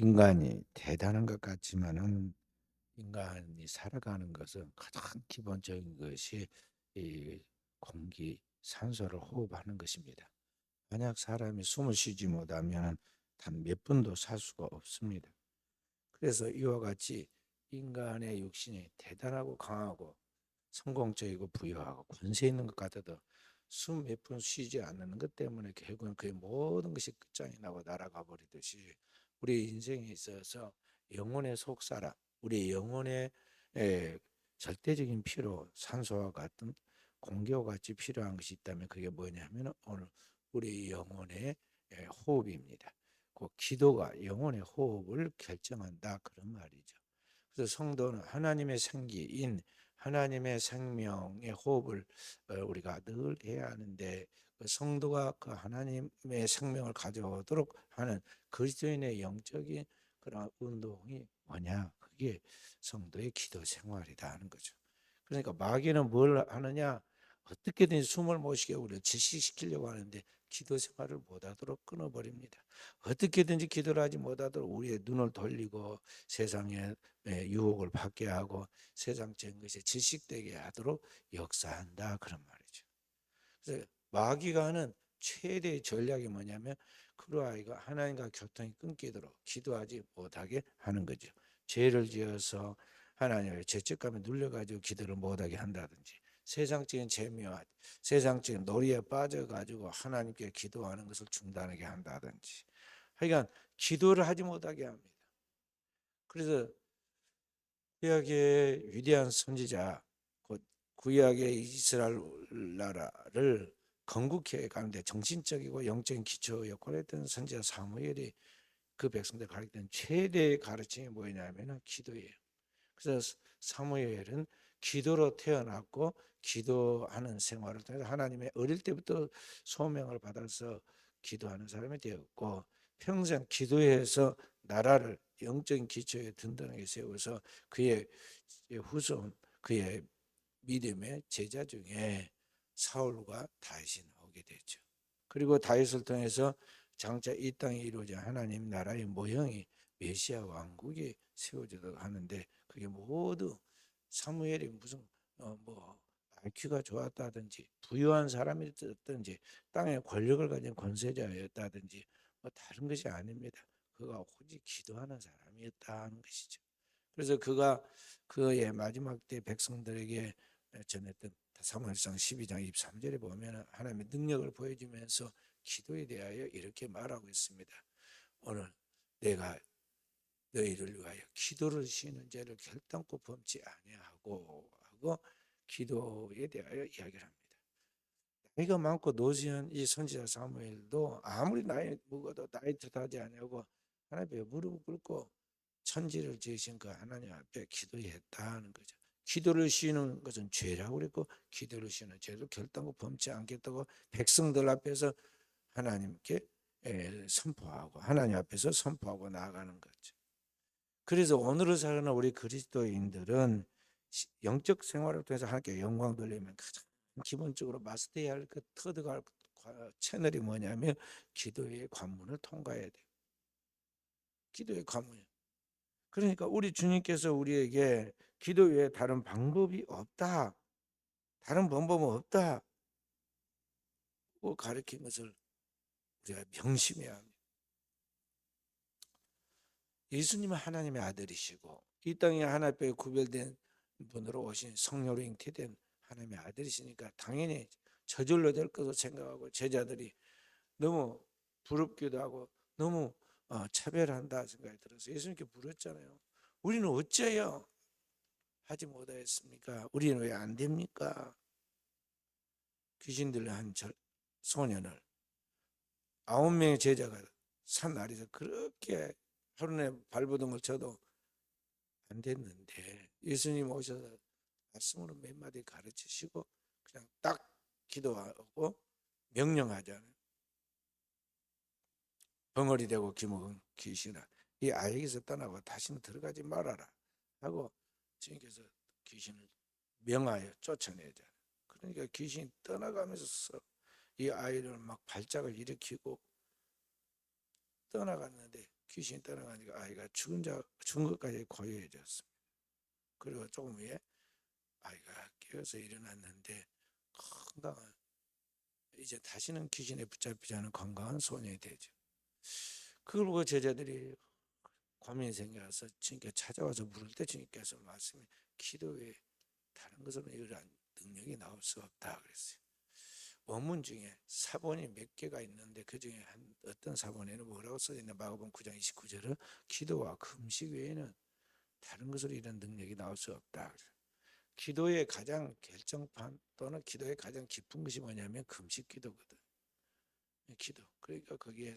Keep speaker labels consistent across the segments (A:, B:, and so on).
A: 인간이 대단한 것 같지만은 인간이 살아가는 것은 가장 기본적인 것이 이 공기, 산소를 호흡하는 것입니다. 만약 사람이 숨을 쉬지 못하면 단 몇 분도 살 수가 없습니다. 그래서 이와 같이 인간의 육신이 대단하고 강하고 성공적이고 부유하고 권세 있는 것 같아도 숨 몇 분 쉬지 않는 것 때문에 결국은 그의 모든 것이 끝장이 나고 날아가 버리듯이 우리 인생에 있어서 영혼의 속사람, 우리 영혼의 에, 절대적인 필요, 산소와 같은 공기와 같이 필요한 것이 있다면 그게 뭐냐면 오늘 우리 영혼의 호흡입니다. 그 기도가 영혼의 호흡을 결정한다 그런 말이죠. 그래서 성도는 하나님의 생기인 하나님의 생명의 호흡을 우리가 늘 해야 하는데 그 성도가 그 하나님의 생명을 가져오도록 하는 그리스도인의 영적인 그런 운동이 뭐냐? 그게 성도의 기도 생활이다 하는 거죠. 그러니까 마귀는 뭘 하느냐? 어떻게든 숨을 못 쉬게 우리를 질식시키려고 하는데 기도 생활을 못하도록 끊어버립니다. 어떻게든지 기도를 하지 못하도록 우리의 눈을 돌리고 세상의 유혹을 받게 하고 세상적인 것에 질식되게 하도록 역사한다 그런 말이죠. 그래서 마귀가 하는 최대의 전략이 뭐냐면 그 아이가 하나님과 교통이 끊기도록 기도하지 못하게 하는 거죠. 죄를 지어서 하나님의 죄책감에 눌려가지고 기도를 못하게 한다든지 세상적인 재미와 세상적인 놀이에 빠져가지고 하나님께 기도하는 것을 중단하게 한다든지 하여간 기도를 하지 못하게 합니다. 그래서 구약의 위대한 선지자, 곧 구약의 이스라엘 나라를 건국해 가는데 정신적이고 영적인 기초 역할을 했던 선지자 사무엘이 그 백성들 가르쳤던 최대의 가르침이 뭐냐면 기도예요. 그래서 사무엘은 기도로 태어났고 기도하는 생활을 통해서 하나님의 어릴 때부터 소명을 받아서 기도하는 사람이 되었고 평생 기도해서 나라를 영적인 기초에 든든하게 세워서 그의 후손 그의 믿음의 제자 중에 사울과 다윗이 나오게 되죠. 그리고 다윗을 통해서 장차 이 땅에 이루어진 하나님 나라의 모형이 메시아 왕국이 세워지도록 하는데 그게 모두 사무엘이 무슨 뭐 IQ가 좋았다든지 부유한 사람이었든지 땅에 권력을 가진 권세자였다든지 뭐 다른 것이 아닙니다. 그가 오직 기도하는 사람이었다는 것이죠. 그래서 그가 그의 마지막 때 백성들에게 전했던 사무엘상 12장 23절에 보면 하나님의 능력을 보여주면서 기도에 대하여 이렇게 말하고 있습니다. 오늘 내가 너희를 위하여 기도를 쉬는 죄를 결단코 범치 아니하고 하고 기도에 대하여 이야기를 합니다. 나이가 많고 노시한 이 선지자 사무엘도 아무리 나이 먹어도 나이 탓하지 아니하고 하나님 앞에 무릎 꿇고 천지를 지으신 그 하나님 앞에 기도했다는 거죠. 기도를 쉬는 것은 죄라고 그랬고 기도를 쉬는 죄를 결단코 범치 않겠다고 백성들 앞에서 하나님께 선포하고 하나님 앞에서 선포하고 나아가는 거죠. 그래서 오늘을 살아가는 우리 그리스도인들은 영적 생활을 통해서 하나님께 영광 돌리면 가장 기본적으로 마스터해야 할 그 터득할 채널이 뭐냐면 기도의 관문을 통과해야 돼요. 기도의 관문. 그러니까 우리 주님께서 우리에게 기도 외에 다른 방법이 없다. 다른 방법은 없다. 고 가르친 것을 우리가 명심해야 합니다. 예수님은 하나님의 아들이시고 이 땅에 하나님께 구별된 분으로 오신 성령으로 잉태된 하나님의 아들이시니까 당연히 저절로 될 것을 생각하고 제자들이 너무 부럽기도 하고 너무 차별한다 생각이 들어서 예수님께 물었잖아요. 우리는 어째요 하지 못하였습니까? 우리는 왜 안 됩니까? 귀신 들린 한 소년을 9명의 제자가 산 아래서 그렇게 하루에 발버둥을 쳐도 안 됐는데 예수님 오셔서 말씀으로 몇 마디 가르치시고 그냥 딱 기도하고 명령하잖아요. 벙어리 되고 기먹은 귀신아 이 아이에게서 떠나고 다시는 들어가지 말아라 하고 주님께서 귀신을 명하여 쫓아내잖아요. 그러니까 귀신이 떠나가면서 이 아이를 막 발작을 일으키고 떠나갔는데 귀신이 떠나가니까 아이가 죽은 것까지 고요해졌습니다. 그리고 조금 후에 아이가 깨어서 일어났는데 건강한, 이제 다시는 귀신에 붙잡히지 않은 건강한 소년이 되죠. 그걸 보고 제자들이 고민이 생겨서 주님께 찾아와서 물을 때 주님께서 말씀해, 기도 외에 다른 것으로는 이러한 능력이 나올 수 없다 그랬어요. 원문 중에 사본이 몇 개가 있는데 그 중에 어떤 사본에는 뭐라고 써있나, 마가복음 9장 29절은 기도와 금식 외에는 다른 것으로 이런 능력이 나올 수 없다. 기도의 가장 결정판 또는 기도의 가장 깊은 것이 뭐냐면 금식 기도거든. 기도. 그러니까 거기에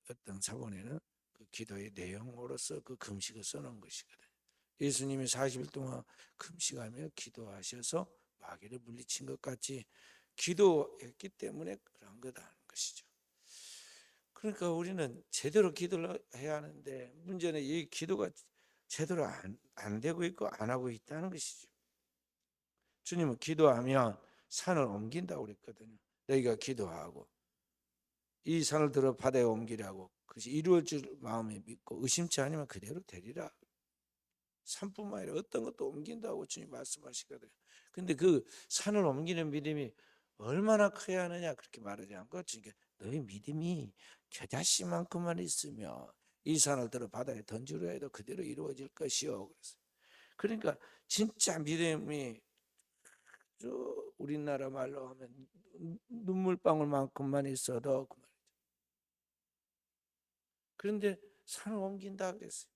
A: 어떤 사본에는 그 기도의 내용으로서 그 금식을 써놓은 것이거든. 예수님이 40일 동안 금식하며 기도하셔서 마귀를 물리친 것 같이 기도했기 때문에 그런 거다는 것이죠. 그러니까 우리는 제대로 기도를 해야 하는데 문제는 이 기도가 제대로 안 되고 있고 안 하고 있다는 것이죠. 주님은 기도하면 산을 옮긴다고 그랬거든요. 너희가 기도하고 이 산을 들어 바다에 옮기라고, 그것이 이루어질 마음에 믿고 의심치 않으면 그대로 되리라. 산뿐만 아니라 어떤 것도 옮긴다고 주님 말씀하시거든요. 근데 그 산을 옮기는 믿음이 얼마나 커야 하느냐 그렇게 말하지 않고, 주님께 너희 믿음이 겨자씨만큼만 있으면 이 산을 들어 바다에 던지려 해도 그대로 이루어질 것이요. 그러니까 진짜 믿음이 우리나라 말로 하면 눈물방울만큼만 있어도 그 말이죠. 그런데 산을 옮긴다 그랬어요.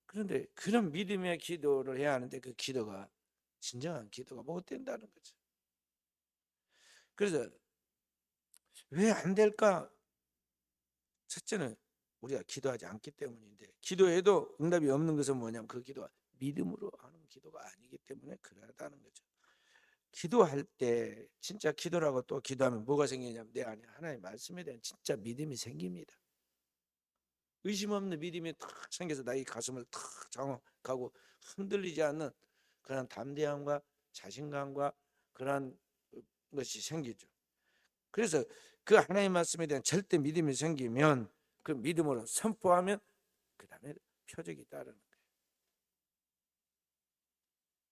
A: 그런데 그런 믿음의 기도를 해야 하는데 그 기도가 진정한 기도가 못 된다는 거죠. 그래서 왜 안 될까? 첫째는 우리가 기도하지 않기 때문인데, 기도해도 응답이 없는 것은 뭐냐면 그 기도가 믿음으로 하는 기도가 아니기 때문에 그러다는 거죠. 기도할 때 진짜 기도라고 또 기도하면 뭐가 생기냐면 내 안에 하나님의 말씀에 대한 진짜 믿음이 생깁니다. 의심 없는 믿음이 탁 생겨서 나의 가슴을 탁 장악하고 흔들리지 않는 그런 담대함과 자신감과 그런 것이 생기죠. 그래서 그 하나님의 말씀에 대한 절대 믿음이 생기면 그 믿음으로 선포하면 그 다음에 표적이 따르는 거예요.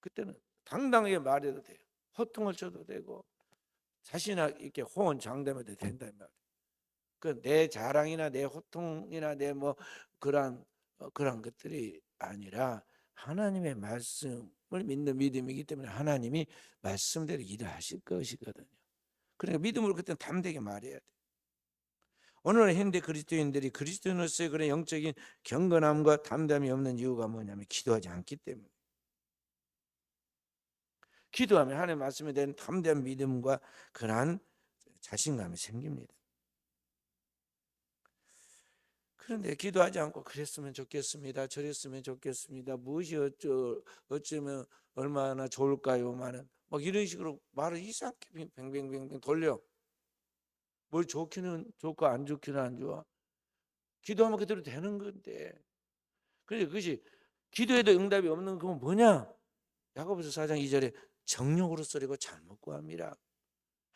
A: 그때는 당당하게 말해도 돼요. 호통을 쳐도 되고 자신있게 호언장담해도 된다는 말이에요. 그 내 자랑이나 내 호통이나 내 뭐 그런 것들이 아니라 하나님의 말씀을 믿는 믿음이기 때문에 하나님이 말씀대로 일하실 것이거든요. 그러니까 믿음으로 그때는 담대하게 말해야 돼. 오늘 현대 그리스도인들이 그리스도인으로서의 그런 영적인 경건함과 담담이 없는 이유가 뭐냐면 기도하지 않기 때문에. 기도하면 하나님의 말씀에 대한 담대한 믿음과 그러한 자신감이 생깁니다. 그런데 기도하지 않고 그랬으면 좋겠습니다, 저랬으면 좋겠습니다, 무엇이 어쩌면 얼마나 좋을까요? 막 이런 식으로 말을 이상하게 뱅뱅뱅뱅 돌려. 뭘 좋기는 좋고 안 좋기는 안 좋아. 기도하면 그대로 되는 건데. 그래서 그것이 기도해도 응답이 없는 건 뭐냐? 야고보서 4장 2절에 정욕으로 썰이고 잘못 구함이라.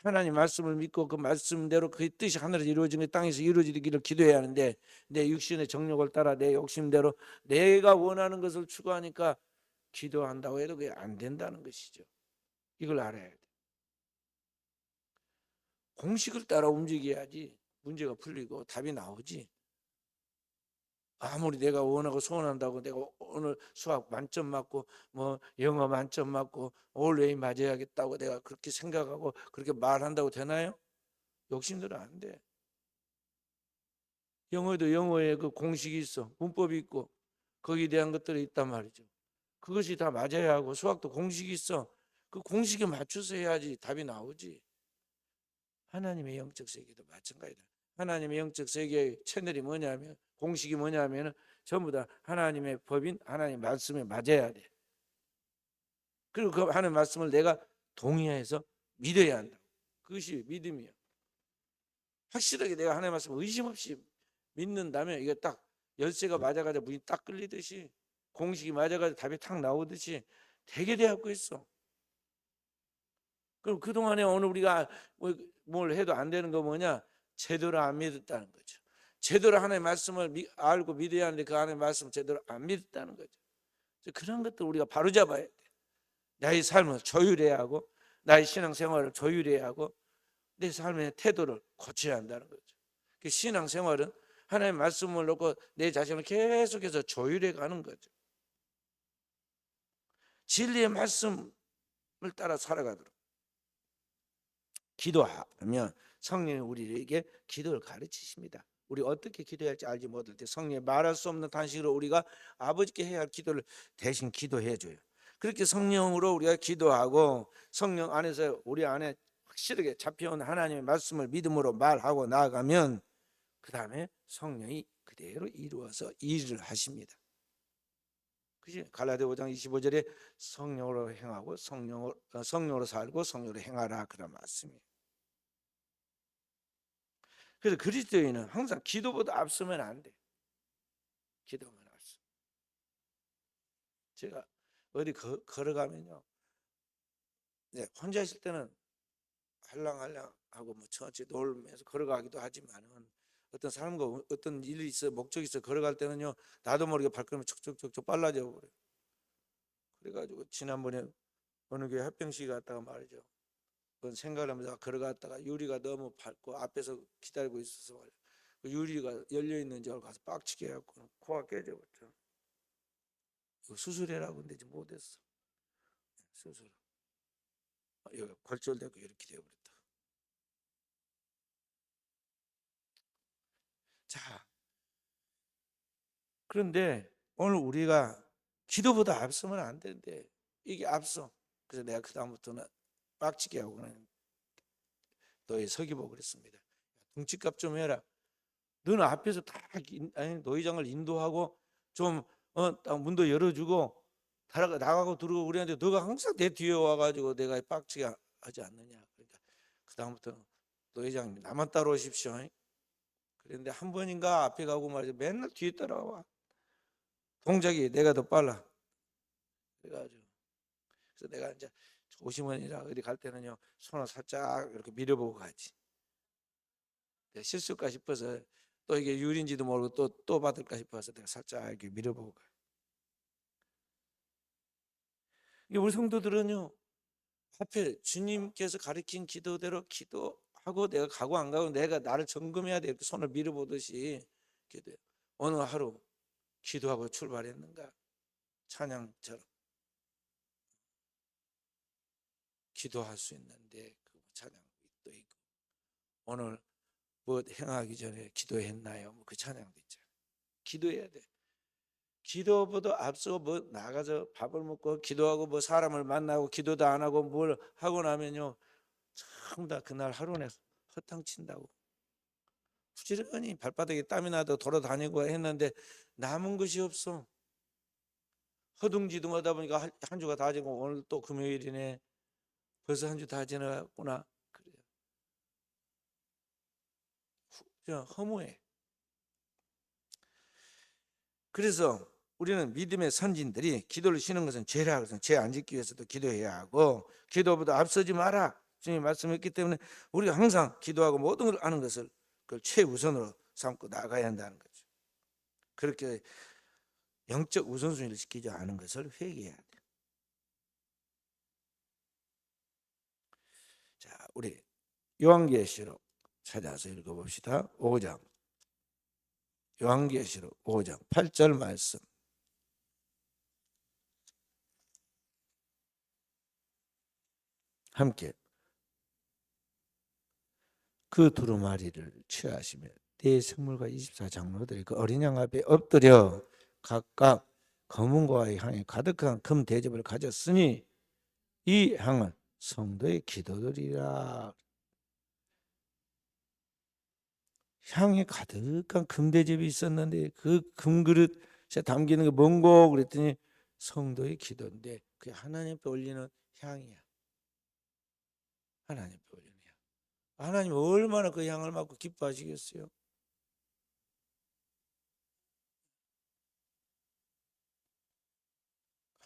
A: 하나님 말씀을 믿고 그 말씀대로 그 뜻이 하늘에서 이루어진 게 땅에서 이루어지기를 기도해야 하는데, 내 육신의 정욕을 따라 내 욕심대로 내가 원하는 것을 추구하니까 기도한다고 해도 그게 안 된다는 것이죠. 이걸 알아야 돼. 공식을 따라 움직여야지 문제가 풀리고 답이 나오지. 아무리 내가 원하고 소원한다고 내가 오늘 수학 만점 맞고 뭐 영어 만점 맞고 올 A 맞아야겠다고 내가 그렇게 생각하고 그렇게 말한다고 되나요? 욕심들은 안 돼. 영어에도 영어에 그 공식이 있어. 문법이 있고 거기에 대한 것들이 있단 말이죠. 그것이 다 맞아야 하고 수학도 공식이 있어. 그 공식에 맞춰서 해야지 답이 나오지. 하나님의 영적 세계도 마찬가지다. 하나님의 영적 세계의 채널이 뭐냐면, 공식이 뭐냐면 전부 다 하나님의 법인 하나님의 말씀에 맞아야 돼. 그리고 그 하나님의 말씀을 내가 동의해서 믿어야 한다. 그것이 믿음이야. 확실하게 내가 하나님의 말씀을 의심 없이 믿는다면 이게 딱 열쇠가 맞아가지고 문이 딱 끌리듯이, 공식이 맞아가지고 답이 탁 나오듯이 되게 되었고 있어. 그럼 그동안에 오늘 우리가 뭘 해도 안 되는 거 뭐냐? 제대로 안 믿었다는 거죠. 제대로 하나님의 말씀을 알고 믿어야 하는데 그 하나님의 말씀을 제대로 안 믿었다는 거죠. 그런 것들 우리가 바로잡아야 돼. 나의 삶을 조율해야 하고 나의 신앙생활을 조율해야 하고 내 삶의 태도를 고쳐야 한다는 거죠. 그 신앙생활은 하나님의 말씀을 놓고 내 자신을 계속해서 조율해 가는 거죠. 진리의 말씀을 따라 살아가도록. 기도하면 성령이 우리에게 기도를 가르치십니다. 우리 어떻게 기도해야 할지 알지 못할 때 성령이 말할 수 없는 단식으로 우리가 아버지께 해야 할 기도를 대신 기도해 줘요. 그렇게 성령으로 우리가 기도하고 성령 안에서 우리 안에 확실하게 잡혀온 하나님의 말씀을 믿음으로 말하고 나아가면 그 다음에 성령이 그대로 이루어서 일을 하십니다. 그지? 갈라디아 5장 25절에 성령으로 행하고 성령으로 살고 성령으로 행하라 그런 말씀이에요. 그래서 그리스도인은 항상 기도보다 앞서면 안 돼. 기도만 앞서. 제가 어디 걸어가면요, 네, 혼자 있을 때는 할랑할랑 하고 뭐 천천히 놀면서 걸어가기도 하지만은 어떤 사람과 어떤 일이 있어 목적이 있어 걸어갈 때는요, 나도 모르게 발걸음이 촉촉촉촉 빨라져 버려요. 그래가지고 지난번에 어느 교회 합병식 갔다가 말이죠, 그건 생각을 하면서 걸어갔다가 유리가 너무 밝고 앞에서 기다리고 있어서 말이죠, 그 유리가 열려 있는 줄 알고 가서 빡치게 해갖고 코가 깨져버렸죠. 수술해라고 근데 못했어. 수술. 여기 골절되고 이렇게 되어버렸다. 자, 그런데 오늘 우리가 기도보다 앞서면 안 되는데 이게 앞서. 그래서 내가 그 다음부터는 빡치게 하고 그냥 너희 서기보고 그랬습니다. 등치값 좀 해라. 너는 앞에서 다 노회장을 인도하고 좀 딱 문도 열어주고 나가고 들어오고 그랬는데 너가 항상 내 뒤에 와가지고 내가 빡치게 하지 않느냐. 그러니까 그 다음부터는 노회장님 나만 따라오십시오. 그런데 한 번인가 앞에 가고 말이죠, 맨날 뒤에 따라와. 동작이 내가 더 빨라. 그래가지고 그래서 내가 이제 조심원이라 어디 갈 때는요, 손을 살짝 이렇게 밀어보고 가지. 실수할까 싶어서 또 이게 유리인지도 모르고 또 받을까 싶어서 내가 살짝 이렇게 밀어보고 가. 이게 우리 성도들은요, 앞에 주님께서 가르친 기도대로 기도하고 내가 가고 안 가고 내가 나를 점검해야 돼. 이렇게 손을 밀어보듯이 기도해. 어느 하루 기도하고 출발했는가? 찬양처럼 기도할 수 있는데 그 찬양도 있고, 오늘 뭐 행하기 전에 기도했나요? 뭐 그 찬양도 있잖아요. 기도해야 돼. 기도보다 앞서 뭐 나가서 밥을 먹고 기도하고 뭐 사람을 만나고 기도도 안 하고 뭘 하고 나면요, 전부 다 그날 하루는 허탕친다고. 부지런히 발바닥에 땀이 나도 돌아다니고 했는데 남은 것이 없어. 허둥지둥하다 보니까 한 주가 다 지고 오늘 또 금요일이네. 벌써 한 주 다 지나갔구나. 그래요. 허무해. 그래서 우리는 믿음의 선진들이 기도를 쉬는 것은 죄라. 그래서 죄 안 짓기 위해서도 기도해야 하고 기도보다 앞서지 마라. 주님이 말씀했기 때문에 우리가 항상 기도하고 모든 걸 아는 것을 그걸 최우선으로 삼고 나가야 한다는 거죠. 그렇게 영적 우선순위를 지키지 않은 것을 회개해야 돼. 자, 우리 요한계시록 찾아서 읽어봅시다. 5장. 요한계시록 5장 8절 말씀. 함께. 그 두루마리를 취하시며 네 생물과 24장로들이 그 어린 양 앞에 엎드려 각각 검은고와의 향이 가득한 금 대접을 가졌으니 이 향은 성도의 기도들이라. 향이 가득한 금 대접이 있었는데 그 금그릇에 담기는 게 뭔고 그랬더니 성도의 기도인데 그게 하나님께 올리는 향이야. 하나님께 올리는 향. 하나님 얼마나 그 향을 맡고 기뻐하시겠어요?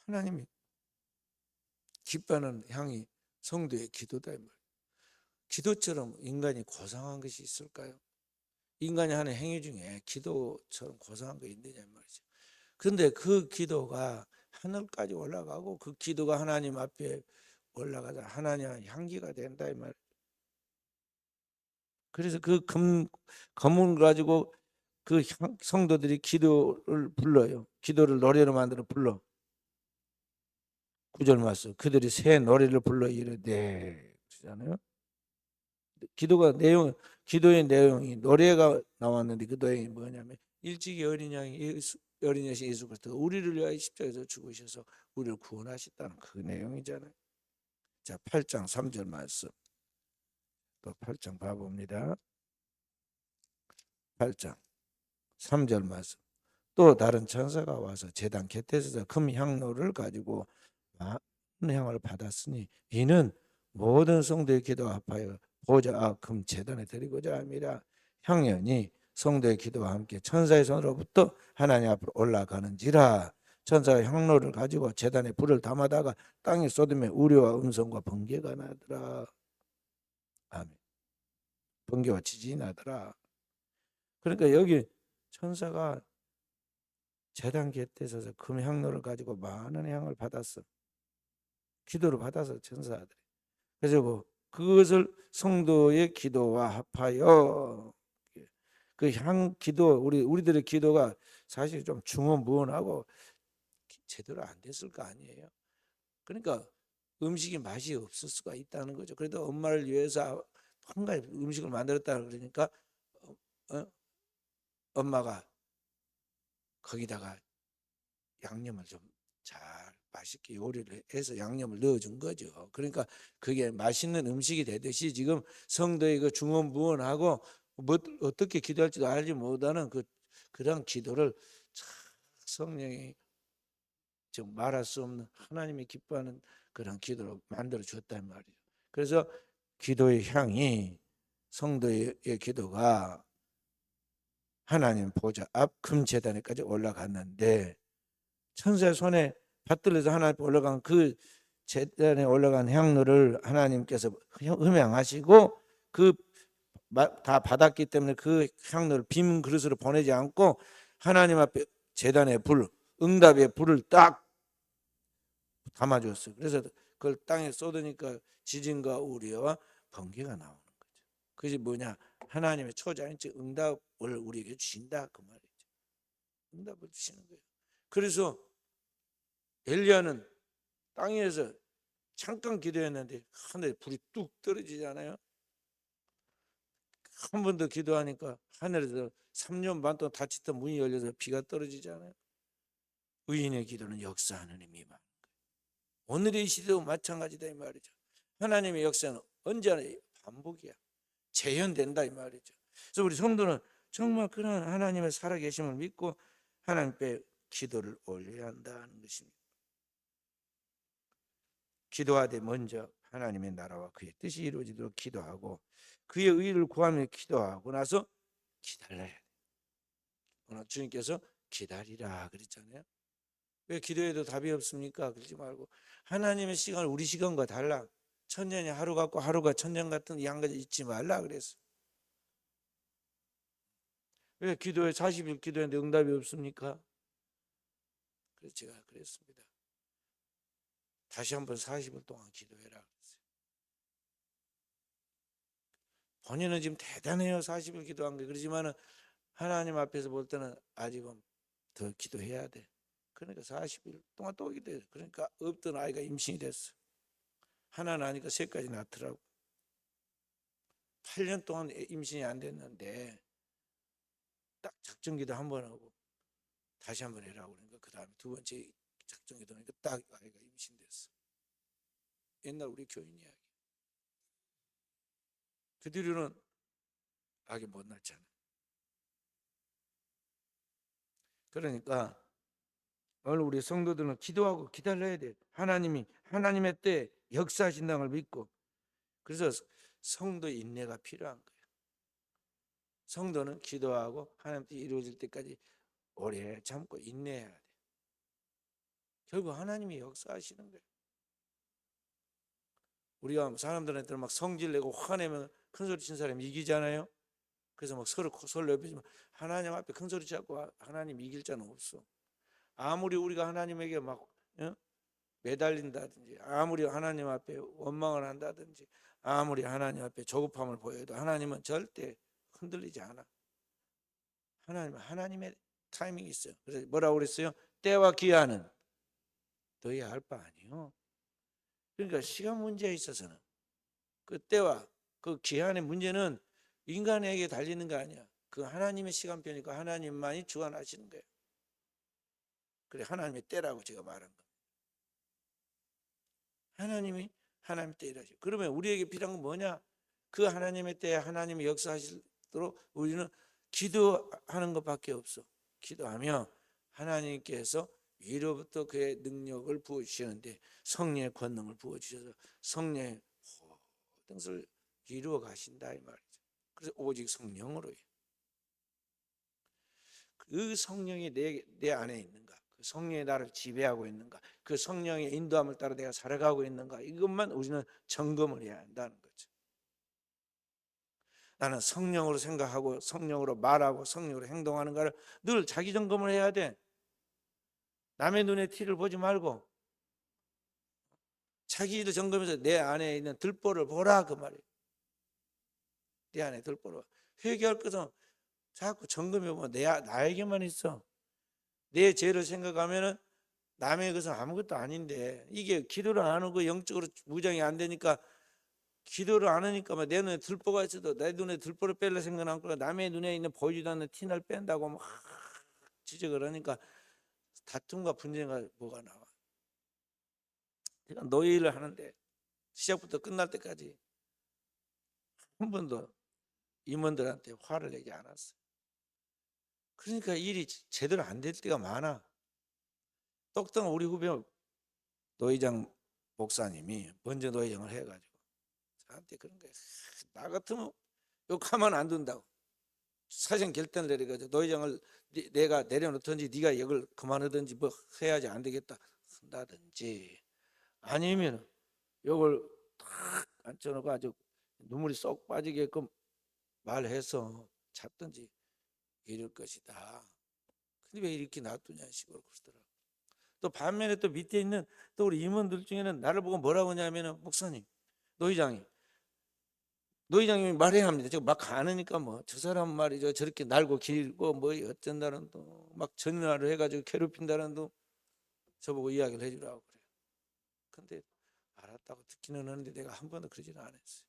A: 하나님이 기뻐하는 향이 성도의 기도다 이 말. 기도처럼 인간이 고상한 것이 있을까요? 인간이 하는 행위 중에 기도처럼 고상한 거 있느냐 말이죠. 근데 그 기도가 하늘까지 올라가고 그 기도가 하나님 앞에 올라가자 하나님의 향기가 된다 이 말. 그래서 그 검을 가지고 그 성도들이 기도를 불러요. 기도를 노래로 만들어 불러. 9절 말씀. 그들이 새 노래를 불러 이르되 그러잖아요. 기도가 내용 기도의 내용이 노래가 나왔는데 그 내용이 뭐냐면 일찍이 어린 양이 어린 여신 예수 그리스도가 우리를 위하여 십자가에서 죽으셔서 우리를 구원하셨다는 그 내용이잖아요. 자, 8장 3절 말씀. 또 8장 봐봅니다. 8장 3절 말씀. 또 다른 천사가 와서 제단 곁에서 금 향로를 가지고 많은 향을 받았으니 이는 모든 성도의 기도와 합하여 보좌 금 제단에 드리고자 함이라. 향연이 성도의 기도와 함께 천사의 손으로부터 하나님 앞으로 올라가는지라. 천사가 향로를 가지고 제단에 불을 담아다가 땅에 쏟으며 우리와 음성과 번개가 나더라. 아멘. 번개와 지진이 나더라. 그러니까 여기 천사가 제단 곁에 서서 금 향로를 가지고 많은 향을 받았어. 기도를 받아서 천사들이. 그래서 뭐 그것을 성도의 기도와 합하여 그 향 기도 우리들의 기도가 사실 좀 중언부언하고 제대로 안 됐을 거 아니에요. 그러니까 음식이 맛이 없을 수가 있다는 거죠. 그래도 엄마를 위해서 한 가지 음식을 만들었다 그러니까 어? 엄마가 거기다가 양념을 좀 잘 맛있게 요리를 해서 양념을 넣어준 거죠. 그러니까 그게 맛있는 음식이 되듯이 지금 성도의 그 중언부언하고 뭐 어떻게 기도할지도 알지 못하는 그런 기도를 성령이 좀 말할 수 없는 하나님이 기뻐하는 그런 기도로 만들어 줬단 말이에요. 그래서 기도의 향이 성도의 기도가 하나님 보좌 앞 금제단에까지 올라갔는데 천사의 손에 받들려서 하나님 앞에 올라간 그 제단에 올라간 향로를 하나님께서 흠양하시고 그 다 받았기 때문에 그 향로를 빈 그릇으로 보내지 않고 하나님 앞에 제단의 불, 응답의 불을 딱 담아줬어요. 그래서 그걸 땅에 쏟으니까 지진과 우리와 번개가 나오는 거죠. 그것이 뭐냐? 하나님의 초자연적 응답을 우리에게 주신다 그 말이죠. 응답을 주시는 거예요. 그래서 엘리야는 땅에서 잠깐 기도했는데 하늘에 불이 뚝 떨어지잖아요. 한 번 더 기도하니까 하늘에서 3년 반 동안 닫혔던 문이 열려서 비가 떨어지잖아요. 의인의 기도는 역사하는 힘이 많은 거예요. 오늘의 시대도 마찬가지다 이 말이죠. 하나님의 역사는 언제나 반복이야. 재현된다 이 말이죠. 그래서 우리 성도는 정말 그런 하나님의 살아계심을 믿고 하나님께 기도를 올려야 한다는 것입니다. 기도하되 먼저 하나님의 나라와 그의 뜻이 이루어지도록 기도하고 그의 의를 구하며 기도하고 나서 기다려야 돼. 오늘 주님께서 기다리라 그랬잖아요. 왜 기도해도 답이 없습니까? 그러지 말고 하나님의 시간을 우리 시간과 달라. 천년이 하루 같고 하루가 천년 같은 이 한 가지 잊지 말라 그랬어. 왜 기도에 40일 기도했는데 응답이 없습니까? 그래서 제가 그랬습니다. 다시 한번 40일 동안 기도해라 그랬어요. 본인은 지금 대단해요. 40일 기도한 게. 그러지만은 하나님 앞에서 볼 때는 아직은 더 기도해야 돼. 그러니까 40일 동안 또 기도해. 그러니까 없던 아이가 임신이 됐어. 하나 나니까 셋까지 낳더라고. 8년 동안 임신이 안 됐는데 딱 작정기도 한 번 하고 다시 한 번 해라고 그러니까 그 다음에 두 번째 작정기도 하니까 딱 아이가 임신됐어. 옛날 우리 교인 이야기. 그 뒤로는 아기 못 낳잖아. 그러니까 오늘 우리 성도들은 기도하고 기다려야 돼. 하나님이 하나님의 때 역사하신다는 걸 믿고. 그래서 성도의 인내가 필요한 거예요. 성도는 기도하고 하나님 뜻이 이루어질 때까지 오래 참고 인내해야 돼. 결국 하나님이 역사하시는 거예요. 우리가 사람들한테 막 성질 내고 화내면 큰 소리 친 사람이 이기잖아요. 그래서 막 서로 소리 높이지만 하나님 앞에 큰 소리 치고 하나님 이길 자는 없어. 아무리 우리가 하나님에게 막 매달린다든지, 아무리 하나님 앞에 원망을 한다든지, 아무리 하나님 앞에 조급함을 보여도 하나님은 절대 흔들리지 않아. 하나님은 하나님의 타이밍이 있어요. 그래서 뭐라고 그랬어요? 때와 기한은 너희 알 바 아니요. 그러니까 시간 문제에 있어서는 그 때와 그 기한의 문제는 인간에게 달리는 거 아니야. 그 하나님의 시간표니까 하나님만이 주관하시는 거예요. 그래, 하나님의 때라고 제가 말한 거. 하나님이 하나님의 때라죠. 그러면 우리에게 필요한 건 뭐냐? 그 하나님의 때에 하나님이 역사하시도록 우리는 기도하는 것밖에 없어. 기도하며 하나님께서 위로부터 그의 능력을 부어주시는데 성령의 권능을 부어주셔서 성령의 모든 것을 이루어 가신다 이 말이죠. 그래서 오직 성령으로요. 그 성령이 내 안에 있는가? 그 성령이 나를 지배하고 있는가? 그 성령의 인도함을 따라 내가 살아가고 있는가? 이것만 우리는 점검을 해야 한다는 거죠. 나는 성령으로 생각하고 성령으로 말하고 성령으로 행동하는가를 늘 자기 점검을 해야 돼. 남의 눈에 티를 보지 말고 자기도 점검해서 내 안에 있는 들보를 보라 그 말이에요. 내 안에 들보를 회개할 것은 자꾸 점검해보면 나에게만 있어. 내 죄를 생각하면은 남의 것은 아무것도 아닌데 이게 기도를 안 하고 영적으로 무장이 안 되니까 기도를 안 하니까 내 눈에 들보가 있어도 내 눈에 들보를 뺄려 생각 안 하고 남의 눈에 있는 보이지도 않는 티를 뺀다고 막 지적을 하니까 다툼과 분쟁과 뭐가 나와. 제가 노예를 하는데 시작부터 끝날 때까지 한 번도 임원들한테 화를 내지 않았어요. 그러니까 일이 제대로 안 될 때가 많아. 똑똑한 우리 후배 노회장 목사님이 먼저 노회장을 해가지고 저한테 그런 거예요. 나 같으면 욕하면 안 된다고. 사전 결단을 내려가지고 노회장을 내가 내려놓든지 네가 역을 그만하든지 뭐 해야지 안 되겠다 한다든지 아니면 욕을 탁 앉혀놓고 아주 눈물이 쏙 빠지게끔 말해서 잡든지 이럴 것이다. 근데 왜 이렇게 놔두냐 식으로 그러더라고. 또 반면에 또 밑에 있는 또 우리 임원들 중에는 나를 보고 뭐라고 하냐면은 목사님, 노회장이 노회장님이 말해야 합니다. 제가 막 가느니까 뭐 저 사람 말이죠 저렇게 날고 길고 뭐 어쩐다는 또 막 전화를 해가지고 괴롭힌다는 또 저보고 이야기를 해주라고 그래요. 근데 알았다고 듣기는 하는데 내가 한 번도 그러지는 않았어요.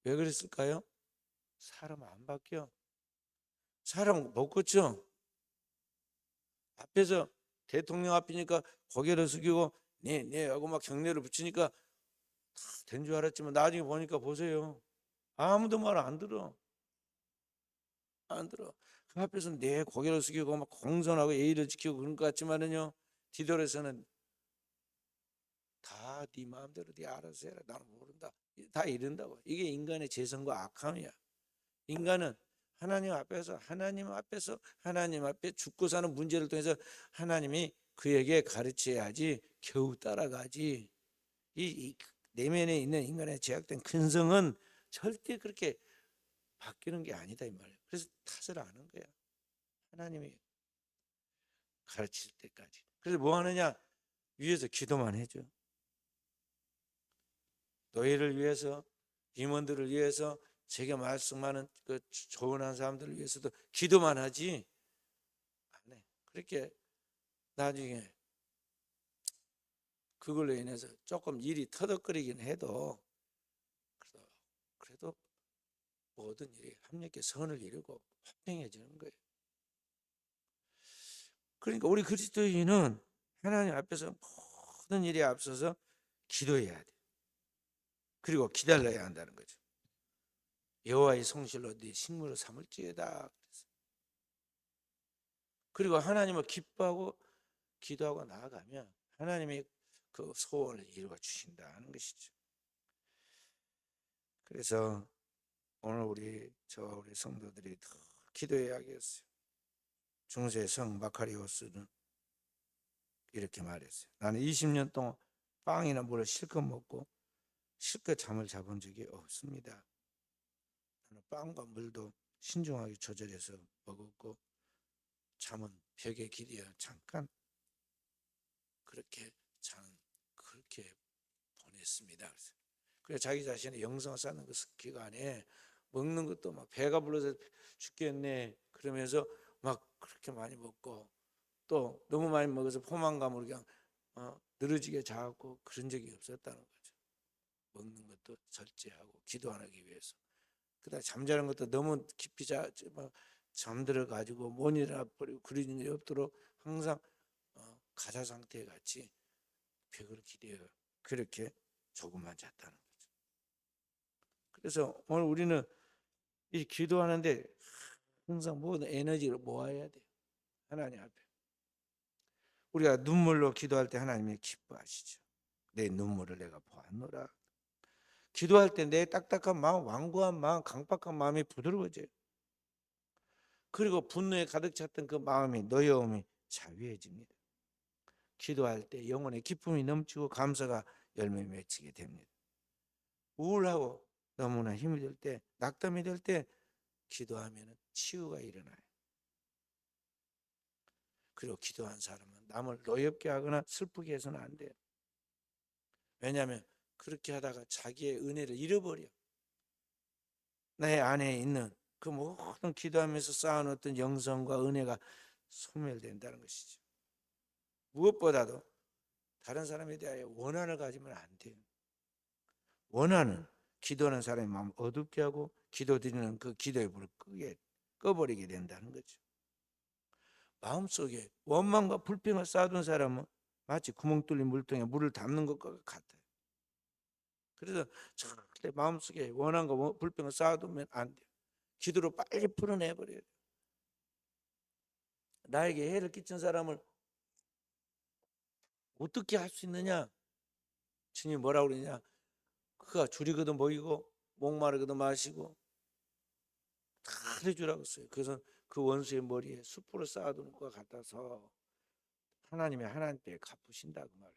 A: 왜 그랬을까요? 사람 안 바뀌어. 사람 못 고쳐. 앞에서 대통령 앞이니까 고개를 숙이고 네 하고 막 경례를 붙이니까 된 줄 알았지만 나중에 보니까 보세요. 아무도 말 안 들어. 안 들어. 그 앞에서 내 고개를 숙이고 막 공손하고 예의를 지키고 그런 것 같지만은요. 뒤돌아서는 다 네 마음대로 네 알아서 해라. 나는 모른다. 다 이른다고. 이게 인간의 재성과 악함이야. 인간은 하나님 앞에 죽고 사는 문제를 통해서 하나님이 그에게 가르쳐야지 겨우 따라가지. 이 내면에 있는 인간의 제약된 근성은 절대 그렇게 바뀌는 게 아니다 이 말이에요. 그래서 탓을 안 하는 거야. 하나님이 가르칠 때까지. 그래서 뭐 하느냐? 위에서 기도만 해줘. 노예를 위해서, 임원들을 위해서, 제게 말씀하는 그 조언한 사람들을 위해서도 기도만 하지 안 해. 그렇게 나중에 그걸로 인해서 조금 일이 터덕거리긴 해도 그래도 모든 일이 합력해 선을 이루고 화평해지는 거예요. 그러니까 우리 그리스도인은 하나님 앞에서 모든 일에 앞서서 기도해야 돼. 그리고 기다려야 한다는 거죠. 여호와의 성실로 네 식물을 삼을지어다. 그리고 하나님을 기뻐하고 기도하고 나아가면 하나님이 그 소원을 이루어 주신다는 것이죠. 그래서 오늘 우리 성도들이 더 기도해야겠어요. 중세 성 마카리오스는 이렇게 말했어요. 나는 20년 동안 빵이나 물을 실컷 먹고 실컷 잠을 자본 적이 없습니다. 나는 빵과 물도 신중하게 조절해서 먹었고, 잠은 벽에 기대어 잠깐 그렇게 그렇게 보냈습니다. 그래서 자기 자신의 영성을 쌓는 그 기간에 먹는 것도 막 배가 불러서 죽겠네 그러면서 막 그렇게 많이 먹고, 또 너무 많이 먹어서 포만감으로 그냥 늘어지게 자고 그런 적이 없었다는 거죠. 먹는 것도 절제하고 기도하기 위해서. 그다음 잠자는 것도 너무 깊이 잠들어 가지고 못 일어나 버리고 그러는 일이 없도록 항상 가사 상태 같이 벽을 기대어 그렇게 조금만 잤다는 거죠. 그래서 오늘 우리는 이 기도하는데 항상 모든 에너지를 모아야 돼요. 하나님 앞에. 우리가 눈물로 기도할 때 하나님이 기뻐하시죠. 내 눈물을 내가 보았노라. 기도할 때 내 딱딱한 마음, 완고한 마음, 강박한 마음이 부드러워져요. 그리고 분노에 가득 찼던 그 마음이 노여움이 자유해집니다. 기도할 때 영혼의 기쁨이 넘치고 감사가 열매 맺히게 됩니다. 우울하고 너무나 힘이 들 때, 낙담이 될 때 기도하면 치유가 일어나요. 그리고 기도한 사람은 남을 노엽게 하거나 슬프게 해서는 안 돼요. 왜냐하면 그렇게 하다가 자기의 은혜를 잃어버려. 내 안에 있는 그 모든 기도하면서 쌓아놓은 어떤 영성과 은혜가 소멸된다는 것이죠. 무엇보다도 다른 사람에 대하여 원한을 가지면 안 돼요. 원한은 기도하는 사람의 마음을 어둡게 하고 기도 드리는 그 기도의 불을 꺼버리게 된다는 거죠. 마음속에 원망과 불평을 쌓아둔 사람은 마치 구멍 뚫린 물통에 물을 담는 것과 같아요. 그래서 절대 마음속에 원한과 불평을 쌓아두면 안 돼요. 기도로 빨리 풀어내버려야 돼요. 나에게 해를 끼친 사람을 어떻게 할 수 있느냐? 주님 뭐라고 그러냐? 그가 줄이거든 먹이고 목마르거든 마시고 다 해주라고 했어요. 그래서 그 원수의 머리에 숯불을 쌓아두는 것과 같아서 하나님께 갚으신다 그 말이에요.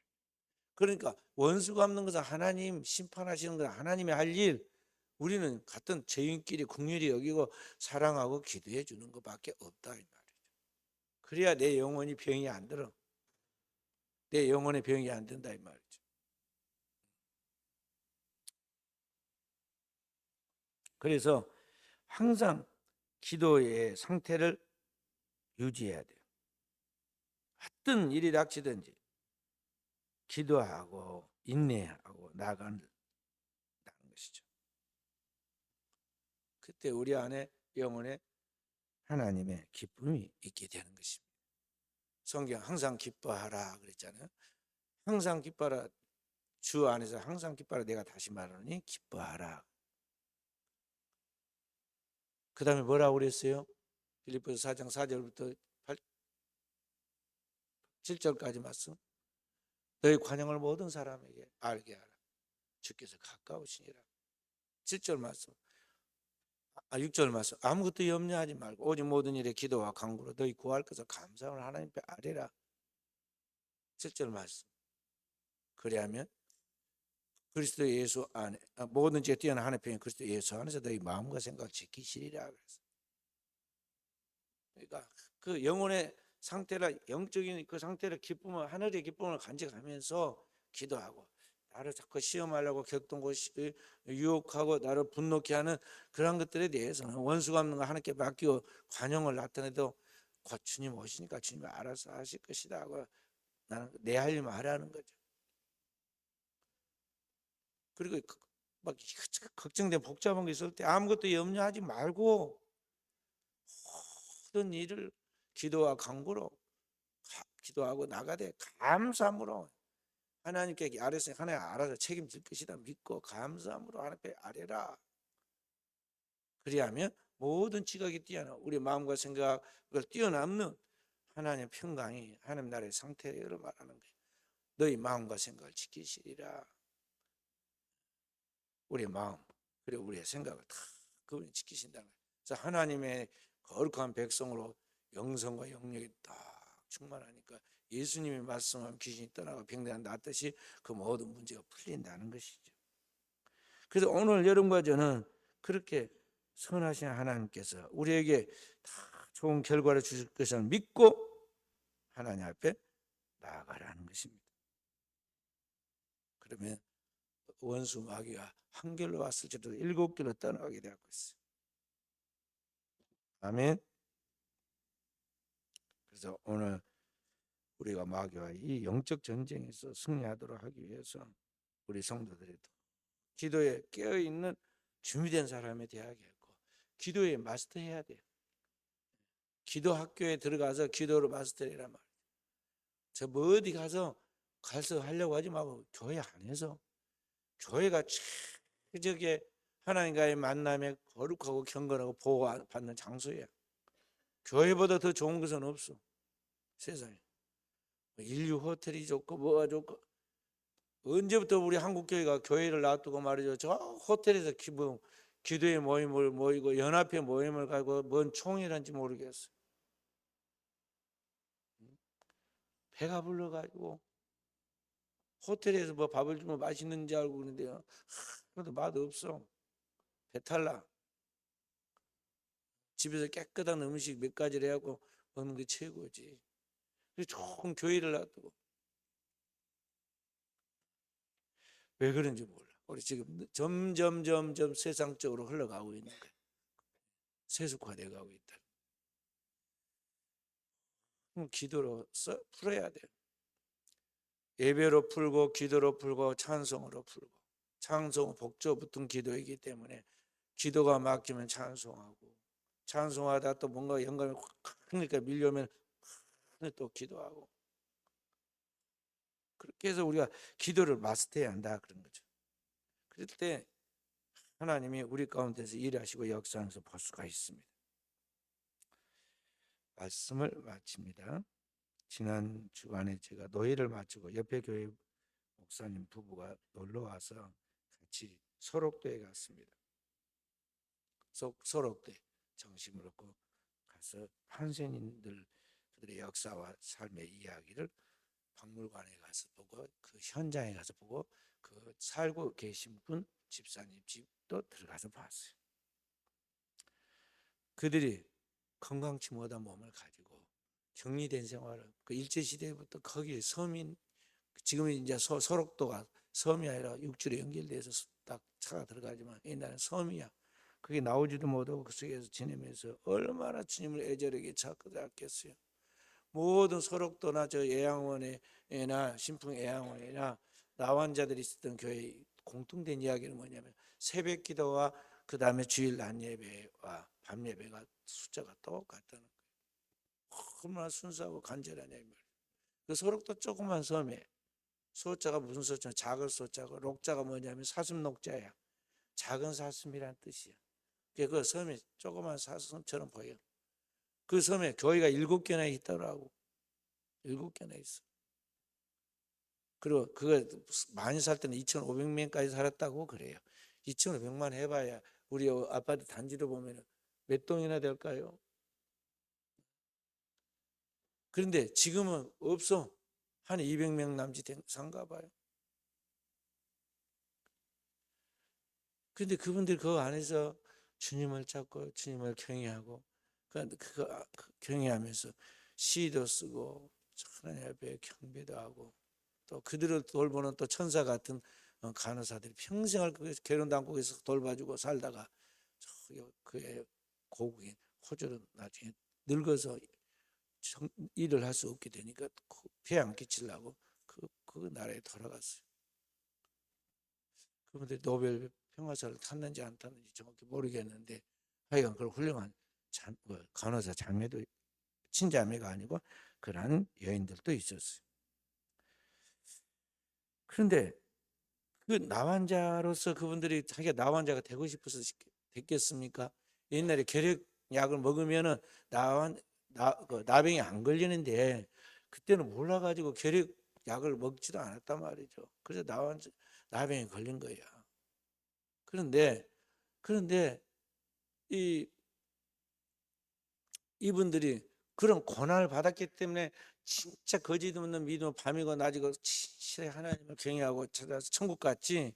A: 그러니까 원수 갚는 것은 하나님 심판하시는 것은 하나님이 할 일, 우리는 같은 죄인끼리 긍휼히 여기고 사랑하고 기도해 주는 것밖에 없다 이 말이죠. 그래야 내 영혼이 병이 안 들어. 내 영혼의 병이 안 든다 이 말이죠. 그래서 항상 기도의 상태를 유지해야 돼요. 어떤 일이 닥치든지 기도하고 인내하고 나아가는 것이죠. 그때 우리 안에 영혼에 하나님의 기쁨이 있게 되는 것입니다. 성경 항상 기뻐하라 그랬잖아요. 항상 기뻐하라. 주 안에서 항상 기뻐하라. 내가 다시 말하노니 기뻐하라. 그 다음에 뭐라고 그랬어요? 빌립보서 4장 4절부터 7절까지 말씀. 너희 관용을 모든 사람에게 알게 하라. 주께서 가까우시니라. 7절 말씀. 6절 말씀. 아무것도 염려하지 말고 오직 모든 일에 기도와 간구로 너희 구할 것을 감사함을 하나님께 아뢰라. 7절 말씀. 그리하면 그리스도 예수 안에 모든 죄 뛰어난 하나님의 편인 그리스도 예수 안에서 너희 마음과 생각을 지키시리라 그랬어요. 그러니까 그 영혼의 상태라 영적인 그 상태를 기쁨을 하늘의 기쁨을 간직하면서 기도하고 나를 자꾸 시험하려고 격동고 유혹하고 나를 분노케 하는 그런 것들에 대해서는 원수가 없는 거 하나님께 맡기고 관용을 나타내도 곧 주님 오시니까 주님이 알아서 하실 것이다 하고 나는 내 할 일만 하라는 거죠. 그리고 막 걱정된 복잡한 게 있을 때 아무것도 염려하지 말고 모든 일을 기도와 간구로 기도하고 나가되 감사함으로 하나님께 아뢰서 하나님 알아서 책임질 것이다 믿고 감사함으로 하나님께 아뢰라. 그리하면 모든 지각이 뛰어나 우리 마음과 생각을 뛰어넘는 하나님의 평강이 하나님 나라의 상태를 말하는 거예요. 너희 마음과 생각을 지키시리라. 우리의 마음 그리고 우리의 생각을 다 그분이 지키신다는 거예요. 그래서 하나님의 거룩한 백성으로 영성과 영력이 딱 충만하니까 예수님이 말씀하면 귀신이 떠나고 병들이 낫듯이 그 모든 문제가 풀린다는 것이죠. 그래서 오늘 여러분과 저는 그렇게 선하신 하나님께서 우리에게 다 좋은 결과를 주실 것을 믿고 하나님 앞에 나아가라는 것입니다. 그러면 원수 마귀가 한 길로 왔을지라도 7길로 떠나가게 되고 있어요. 아멘. 그래서 오늘 우리가 마귀와 이 영적 전쟁에서 승리하도록 하기 위해서 우리 성도들이 기도에 깨어있는 준비된 사람이 되어야겠고, 기도에 마스터해야 돼요. 기도 학교에 들어가서 기도를 마스터해란 말이에요. 저 뭐 어디 가서 하려고 하지 말고 교회 안에서, 교회가 최적의 하나님과의 만남에 거룩하고 경건하고 보호받는 장소야. 교회보다 더 좋은 것은 없어, 세상에. 인류 호텔이 좋고 뭐가 좋고, 언제부터 우리 한국 교회가 교회를 놔두고 말이죠, 저 호텔에서 기도의 모임을 모이고 연합회 모임을 가고 뭔 총회란지 모르겠어. 배가 불러가지고 호텔에서 뭐 밥을 주면 맛있는지 알고 그러는데요, 그래도 맛 없어. 배탈나. 집에서 깨끗한 음식 몇 가지를 해갖고 먹는 게 최고지. 좋은 교회를 놔두고. 왜 그런지 몰라. 우리 지금 점점 세상적으로 흘러가고 있는 거예요. 세속화되어 가고 있다. 기도로 풀어야 돼요. 예배로 풀고 기도로 풀고 찬송으로 풀고. 찬송은 복조 붙은 기도이기 때문에 기도가 막히면 찬송하고, 찬송하다 또 뭔가 영감이 크니까 밀려오면 또 기도하고. 그렇게 해서 우리가 기도를 마스터해야 한다 그런 거죠. 그럴 때 하나님이 우리 가운데서 일하시고 역사하면서 볼 수가 있습니다. 말씀을 마칩니다. 지난 주간에 제가 노예를 마치고 옆에 교회 목사님 부부가 놀러 와서 같이 소록도에 갔습니다. 소록도에 정심을 얻고 가서 한센인들 그들의 역사와 삶의 이야기를 박물관에 가서 보고, 그 현장에 가서 보고, 그 살고 계신 분 집사님 집도 들어가서 봤어요. 그들이 건강치 못한 몸을 가지고 격리된 생활을, 그 일제시대부터 거기 서민, 지금은 이제 소록도가 섬이 아니라 육지로 연결돼서 딱 차가 들어가지만 옛날엔 섬이야. 그게 나오지도 못하고 그 속에서 지내면서 얼마나 주님을 애절하게 찾겠어요. 모든 소록도나 저 애양원이나 신풍 애양원이나 나환자들이 있었던 교회 공통된 이야기는 뭐냐면 새벽 기도와 그 다음에 주일 낮 예배와 밤 예배가 숫자가 똑같다는 거예요. 얼마나 순수하고 간절하냐 이 말이에요. 그 소록도 조그만 섬에 소자가 무슨 소자? 작은 소자고 녹자가 뭐냐면 사슴 녹자야. 작은 사슴이란 뜻이야. 그 섬이 조그만 사슴처럼 보여. 그 섬에 교회가 7개나 있더라고. 7개나 있어. 그리고 그거 많이 살 때는 2,500명까지 살았다고 그래요. 2,500만 해봐야 우리 아파트 단지로 보면 몇 동이나 될까요? 그런데 지금은 없어. 한 200명 남짓 산가 봐요. 그런데 그분들 그 안에서 주님을 찾고 주님을 경외하고, 그거 경외하면서 시도 쓰고 하나님 앞에 경배도 하고, 또 그들을 돌보는 또 천사 같은 간호사들이 평생을 그 개론당국에서 돌봐주고 살다가 그의 고국인 호주로 나중에 늙어서 일을 할 수 없게 되니까 폐 안 끼치려고 그 나라에 돌아갔어요. 그런데 노벨 평화상을 탔는지 안 탔는지 정확히 모르겠는데 하여간 그런 훌륭한 간호사 자매도, 친자매가 아니고 그러한 여인들도 있었어요. 그런데 그 나환자로서 그분들이 자기가 나환자가 되고 싶어서 됐겠습니까? 옛날에 결핵약을 먹으면은 나병이 안 걸리는데 그때는 몰라가지고 결핵약을 먹지도 않았단 말이죠. 그래서 나병이 걸린 거야. 그런데 이분들이 그런 고난을 받았기 때문에 진짜 거짓 없는 믿음은 밤이고 낮이고 진실의 하나님을 경외하고 찾아서 천국 갔지.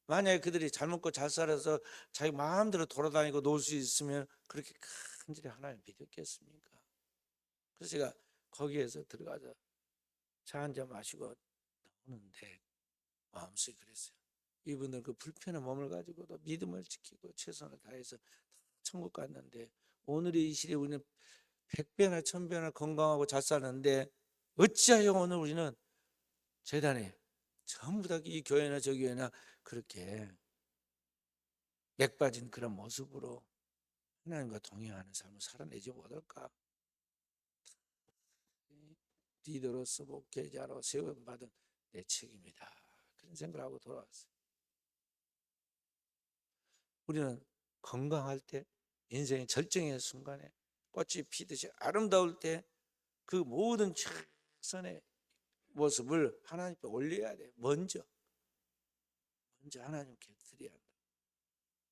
A: 만약에 그들이 잘 먹고 잘 살아서 자기 마음대로 돌아다니고 놀 수 있으면 그렇게 간절히 하나님 믿었겠습니까? 그래서 제가 거기에서 들어가서 차 한 잔 마시고 나오는데 마음속에 그랬어요. 이분들 그 불편한 몸을 가지고도 믿음을 지키고 최선을 다해서 천국 갔는데 오늘의 이 시대에 우리는 100배나 1000배나 건강하고 잘 사는데 어찌하여 오늘 우리는 재단에 전부 다 이 교회나 저 교회나 그렇게 맥 빠진 그런 모습으로 하나님과 동행하는 삶을 살아내지 못할까? 리더로서 목회자로 세움받은 내 책임이다. 그런 생각을 하고 돌아왔어요. 우리는 건강할 때 인생의 절정의 순간에 꽃이 피듯이 아름다울 때 그 모든 최선의 모습을 하나님께 올려야 돼. 먼저 하나님께 드려야 한다.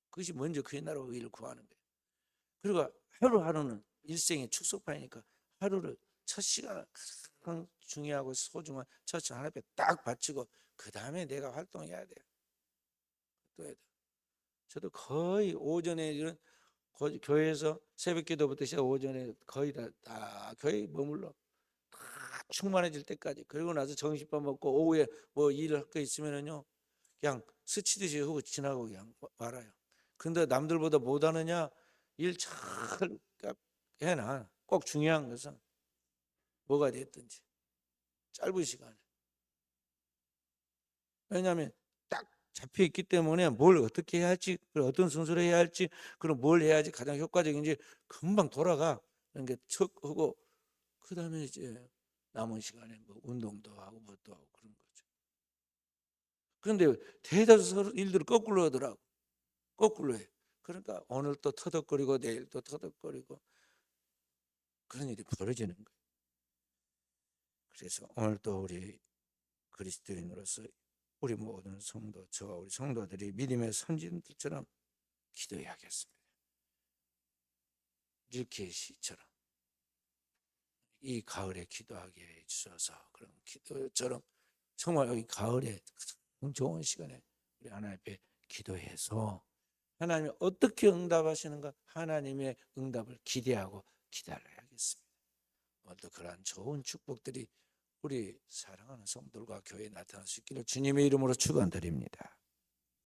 A: 그것이 먼저 그의 나라와 의를 구하는 거예요. 그리고 하루하루는 일생의 축소판이니까 하루를 첫 시간을 가장 중요하고 소중한 첫 시간 하나님께 딱 바치고 그 다음에 내가 활동해야 돼요. 또 해야 돼. 저도 거의 오전에 이런 교회에서 새벽 기도부터 시작 오전에 거의 다 교회에 머물러 다 충만해질 때까지. 그리고 나서 점심밥 먹고 오후에 뭐 일을 할 거 있으면은요 그냥 스치듯이 하고 지나고 그냥 말아요. 근데 남들보다 못하느냐 일 잘 해놔. 꼭 중요한 것은 뭐가 됐든지 짧은 시간에. 왜냐하면 딱 잡혀 있기 때문에 뭘 어떻게 해야 할지, 어떤 순서로 해야 할지, 그럼 뭘 해야지 가장 효과적인지 금방 돌아가. 그러니까 척 하고 그 다음에 이제 남은 시간에 뭐 운동도 하고 뭣도 하고 그런 거죠. 그런데 대다수 일들을 거꾸로 하더라고. 거꾸로 해. 그러니까 오늘 또 터덕거리고 내일 또 터덕거리고 그런 일이 벌어지는 거예요. 그래서 오늘 또 우리 그리스도인으로서 우리 모든 성도, 저와 우리 성도들이 믿음의 선진들처럼 기도해야겠습니다. 릴케시처럼 이 가을에 기도하게 해주셔서 그런 기도처럼 정말 이 가을에 좋은 시간에 우리 하나님 앞에 기도해서 하나님이 어떻게 응답하시는가 하나님의 응답을 기대하고 기다려야겠습니다. 오늘도 그러한 좋은 축복들이 우리 사랑하는 성도들과 교회에 나타날 수 있기를 주님의 이름으로 축원드립니다.